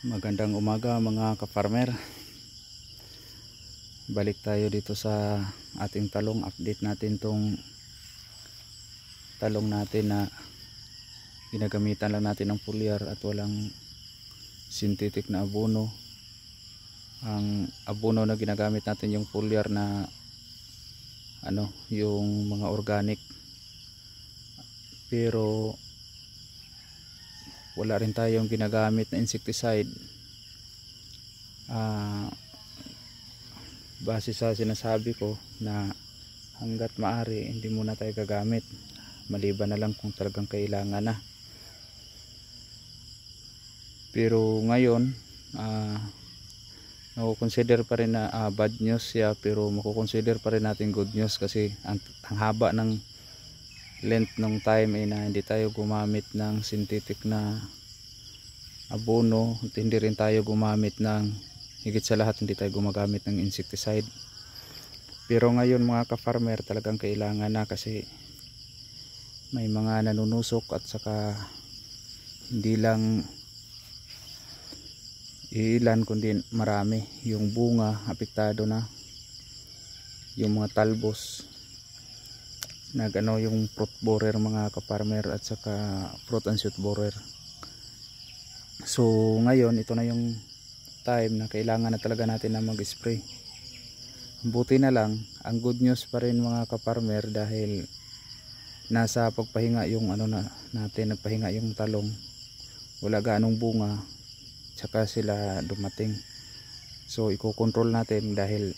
Magandang umaga mga ka-farmer. Balik tayo dito sa ating talong. Update natin tong talong natin na ginagamitan lang natin ng foliar at walang synthetic na abono. Ang abono na ginagamit natin yung foliar na yung mga organic, pero wala rin tayong ginagamit na insecticide. Base sa sinasabi ko na hanggat maaari hindi muna tayo gagamit, maliban na lang kung talagang kailangan na. Pero ngayon makukonsider pa rin na bad news siya, pero makukonsider pa rin natin good news kasi ang haba ng length ng time na hindi tayo gumamit ng synthetic na abono at hindi rin tayo gumamit ng, higit sa lahat, hindi tayo gumagamit ng insecticide. Pero ngayon mga ka-farmer, talagang kailangan na kasi may mga nanunusok at saka hindi lang ilan kundi marami. Yung bunga apektado na, yung mga talbos yung fruit borer mga ka-farmer, at saka fruit and shoot borer. So ngayon ito na yung time na kailangan na talaga natin na mag-spray. Buti na lang, ang good news pa rin mga ka-farmer, dahil nasa pagpahinga yung natin, nagpahinga yung talong, wala ganong bunga, tsaka sila dumating. So iko-control natin dahil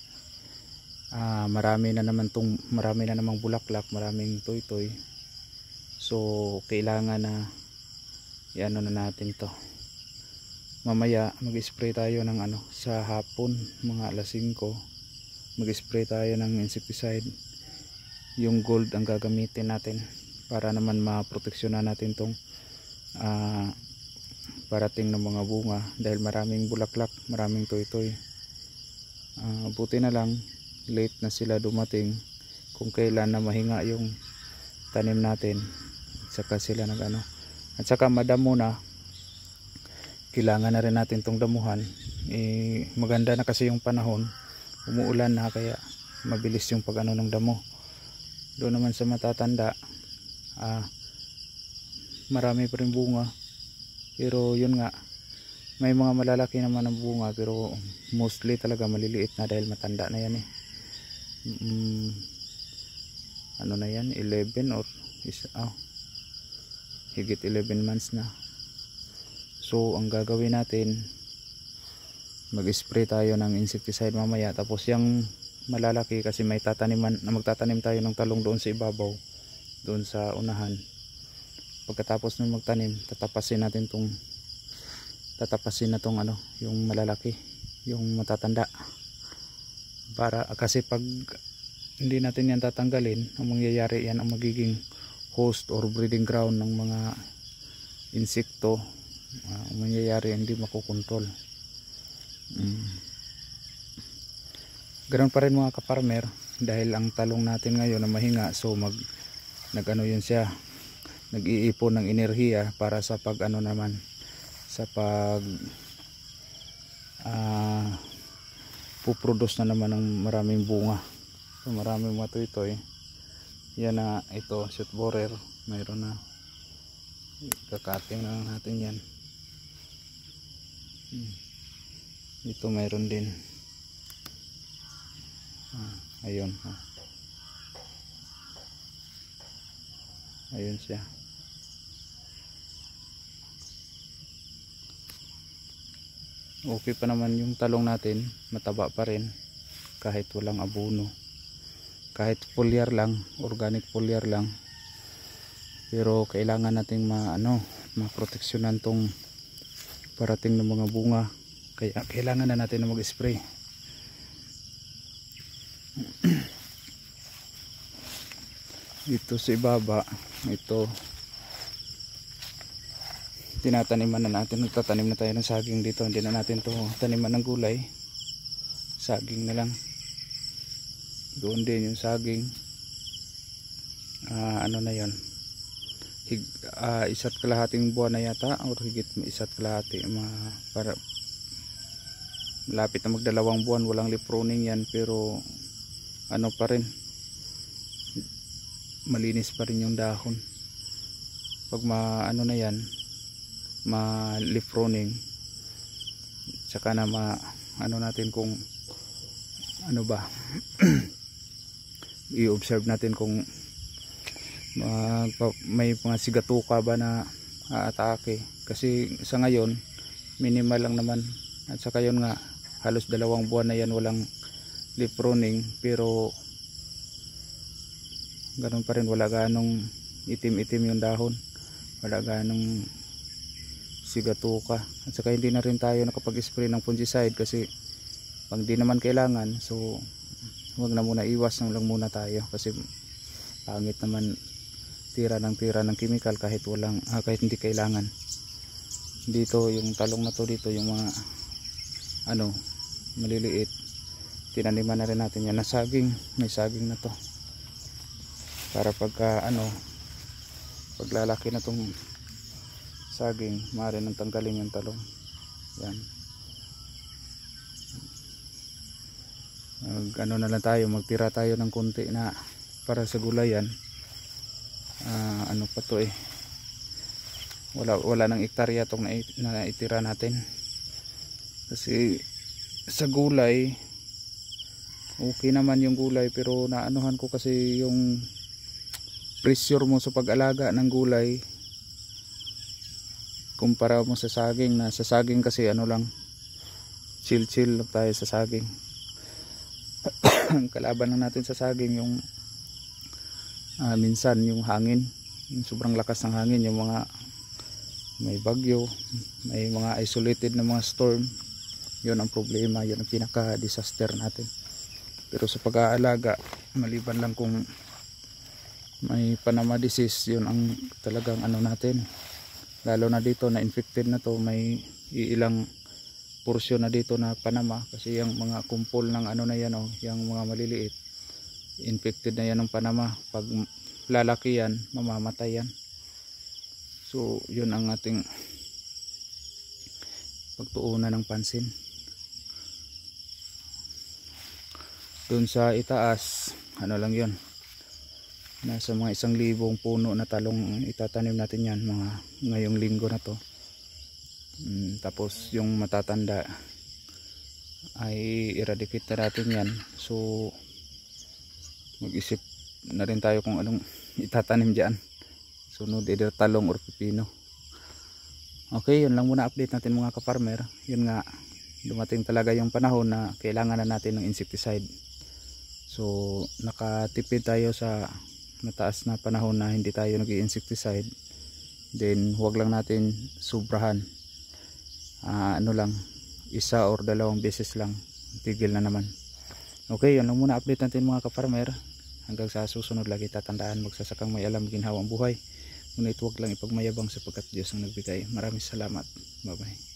marami na namang bulaklak, maraming toy-toy. So kailangan na na natin to. Mamaya mag-spray tayo ng sa hapon, mga alas 5, mag-spray tayo ng insecticide. Yung gold ang gagamitin natin para naman maproteksyonan natin tong parating ng mga bunga, dahil maraming bulaklak, maraming toy-toy. Buti na lang late na sila dumating, kung kailan na mahinga yung tanim natin, saka sila at saka madamo na, kailangan na rin natin tong damuhan. Maganda na kasi yung panahon, umuulan na, kaya mabilis yung pag ng damo. Doon naman sa matatanda, marami pa rin bunga, pero yun nga, may mga malalaki naman ang bunga, pero mostly talaga maliliit na dahil matanda na yan na yan, 11 or higit 11 months na. So ang gagawin natin, mag-spray tayo ng insecticide mamaya, tapos yung malalaki, kasi may magtatanim tayo ng talong doon sa ibabaw, doon sa unahan. Pagkatapos ng magtanim, tatapasin na tong yung malalaki, yung matatanda, kasi pag hindi natin yan tatanggalin, ang mangyayari yan, ang magiging host or breeding ground ng mga insekto. Ang mangyayari, hindi makukontrol. Ganoon pa rin mga ka-farmer, dahil ang talong natin ngayon na mahinga, so yun siya, nag-iipon ng enerhiya para sa puproduce na naman ng maraming bunga. So maraming mga toy-toy. Yan na, ito shoot borer, mayroon na, kakating na natin yan. Ito mayroon din. Ayun, ayun siya. Okay pa naman yung talong natin, mataba pa rin kahit walang abono, kahit foliar lang, organic foliar lang. Pero kailangan nating maproteksyonan tong parating ng mga bunga, kaya kailangan na natin na mag-spray. Dito sa ibaba, ito tinataniman na natin, nagtatanim na tayo ng saging dito. Hindi na natin to taniman ng gulay, saging na lang. Doon din yung saging, na yon, isa't kalahating buwan na yata or higit isa't kalahati, para malapit na magdalawang buwan walang leaf pruning yan, pero ano pa rin, malinis pa rin yung dahon. Pag ano na yan, leaf pruning, tsaka na ano natin kung ano ba i-observe natin kung may mga sigatuka ba na aatake, kasi sa ngayon minimal lang naman, at saka yun nga halos 2 buwan na yan walang leaf pruning, pero ganoon pa rin, wala ganong itim-itim yung dahon, wala ganong sigatuka, at saka hindi na rin tayo nakapag-spray ng fungicide kasi pag di naman kailangan, so huwag na muna, iwas lang muna tayo kasi pangit naman tira ng chemical kahit kahit hindi kailangan. Dito yung talong na to, dito yung mga maliliit, tinaniman na rin natin yan na saging, may saging na to para pagka paglalaki na tong saging, maaari nang tanggalin yung talong. Yan, na lang tayo, magtira tayo ng konti na para sa gulayan. Ano pa to wala nang ektarya tong naitira natin, kasi sa gulay okay naman yung gulay, pero naanuhan ko kasi yung pressure mo sa pag-alaga ng gulay kumpara mo sa saging. Sa saging kasi lang, chill lang tayo sa saging. Ang kalaban lang natin sa saging yung minsan yung hangin, yung sobrang lakas ng hangin, yung mga may bagyo, may mga isolated na mga storm, yun ang problema, yun ang pinaka disaster natin. Pero sa pag-aalaga, maliban lang kung may Panama disease, yun ang talagang natin, lalo na dito na infected na to, may ilang porsyon na dito na Panama, kasi yung mga kumpol ng na yan, yung mga maliliit, infected na yan ng Panama. Pag lalaki yan, mamamatay yan. So yun ang ating pagtuunan ng pansin. Doon sa itaas, lang yun, nasa mga 1,000 puno na talong itatanim natin yan ngayong linggo na to. Tapos yung matatanda ay eradicate na natin yan. So mag-isip na rin tayo kung anong itatanim dyan. Sunod, either talong or pipino. Okay, yun lang muna update natin mga ka-farmer. Yun nga, dumating talaga yung panahon na kailangan na natin ng insecticide. So nakatipid tayo sa mataas na panahon na hindi tayo nag-insecticide. Then huwag lang natin sobrahan. Lang, 1 or 2 beses lang, tigil na naman. Okay, yun lang muna update natin mga ka-farmer. Hanggang sa susunod, lagi tatandaan, magsasakang may alam, ginhawang buhay. Ngunit huwag lang ipagmayabang sapagkat Diyos ang nagbigay. Maraming salamat. Bye bye.